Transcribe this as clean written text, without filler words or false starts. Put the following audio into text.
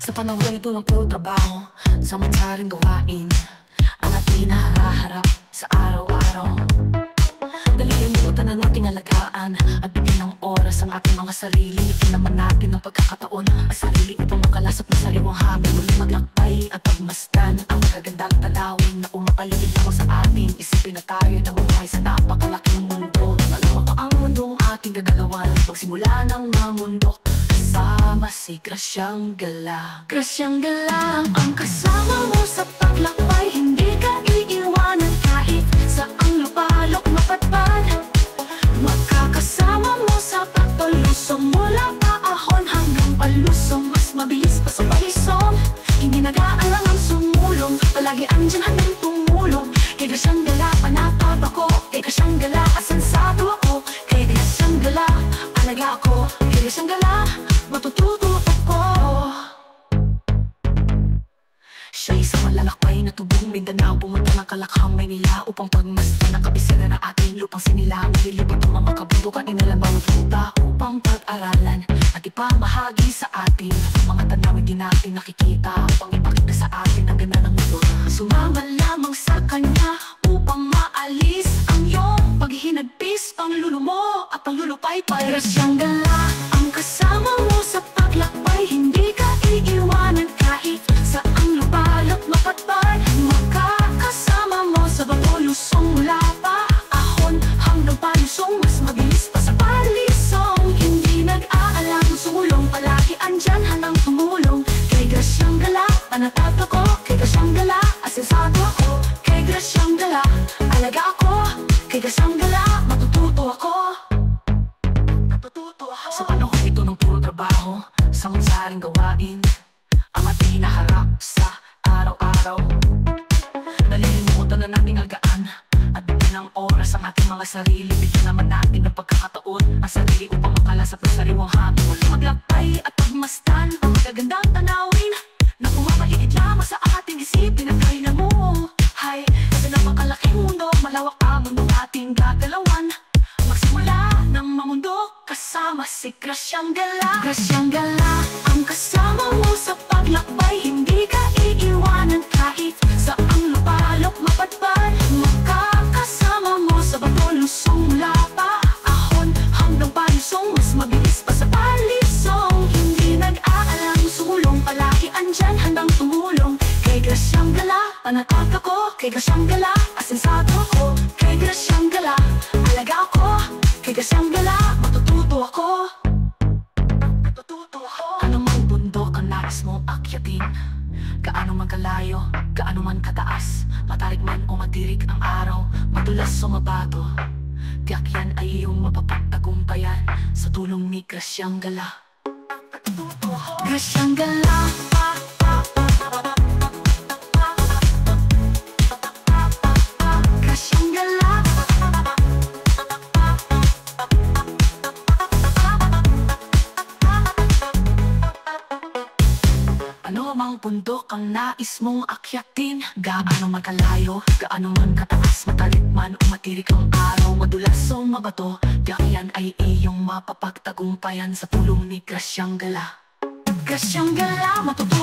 Sa panahon ito ng puro trabaho, samot-saring gawain ang ating nahaharap sa araw-araw. Nalilimutan na nating alagaan at bigyan ng oras ang ating mga sarili. Bigyan naman natin ang pagkakataon ang sarili upang makalasap ng sariwang hangin. Muli maglakbay at pagmasdan ang magagandang tanawin na umapaligid lamang sa atin. Isipin na tayo na buhay sa napakalaking mundo. Malawak pa ang mundong ating gagalawan. Magsimula ng mamundok kasama si Graciang Gala. Graciang Gala, ang kasama mo sa paglakbay. Hindi ka iiwanan kahit saang lupalok mapatpad. Magkakasama mo sa pagpalusong mula paahon hanggang palusong. Mas mabilis pa sa palisong, hindi nag-aalang ang sumulong. Palagi andyan handang tumulong. Kay Graciang Gala, panatag ako. Kay Graciang Gala, asensado ako. Kay Graciang Gala, alaga ako. Kay Graciang Gala, matututo ako. Siya isang malalakbay na tubong Mindanao. Pumunta ng Kalakhang, Maynila upang pagmasdan ang kabisera na ating lupang sinilang. Nililibot ang mga kabundukan, inalabang ruta upang pag-aralan at ipamahagi sa atin ang mga tanawin di natin nakikita, upang ipakita sa atin ang ganda ng mundo. Sumama lamang sa kanya upang maalis ang iyong paghihinagpis, ang lulo mo at ang lulupaypay. Graciang Gala, ang kasama mo sa paglakbay. Hindi ka iiwanan kahit saang lupalok mapatpad. Makakasama mo sa bato lusong mula pa ahon hanggang palusong. Mas mabilis pa sa palisong, hindi nag-aalang sumulong. Palagi andyan handang tumulong. Kay Graciang Gala, panatag ako. Kay Graciang Gala, asensado ako. Kay Graciang Gala, alaga ako. Kay Graciang Gala, matututo ako. Sa panahon ito ng puro trabaho, samot-saring gawain ang ating naharap sa araw-araw. Nalilimutan na nating alagaan at bigyan ng oras ang ating mga sarili. Bigyan naman natin ng pagkakataon ang sarili upang makalasap ng sariwang hangin. Muli maglakbay at pagmasdan ang magagandang tanawin na pumapahigit lamang sa ating isipin at kailan mo. Hay, sa napakalaking mundo, malawak ang mundong ating gagalawan. Magsimula ng mamundok kasama si Graciang Gala. Graciang Gala, ang kasama mo sa paglakbay. Hindi ka iiwanan kahit saang lupalok mapatpad. Makakasama mo sa bato lusong mula pa ahon hanggang palusong. Mas mabilis pa sa palisong, hindi nag-aalang sumulong. Palagi andyan handang tumulong. Kay Graciang Gala, panatag ako. Kay Graciang Gala, asensado ako. Kay Graciang Gala, alaga ako. Kay Graciang Gala, matututo ako. Ano mang bundok ang nais mong akyatin, gaano man kalayo, gaano man kataas, matarik man o matirik ang araw, madulas o mabato, tiyak yan ay iyong mapapagtagumpayan sa tulong ni Graciang Gala. Graciang Gala, Graciang Gala. Ano mang bundok ang nais mong akyatin, gaano man kalayo, gaano man kataas, matarik man o matirik ang araw, madulas o mabato, tiyak yan ay iyong mapapagtagumpayan sa tulong ni Graciang Gala. Graciang Gala, matututo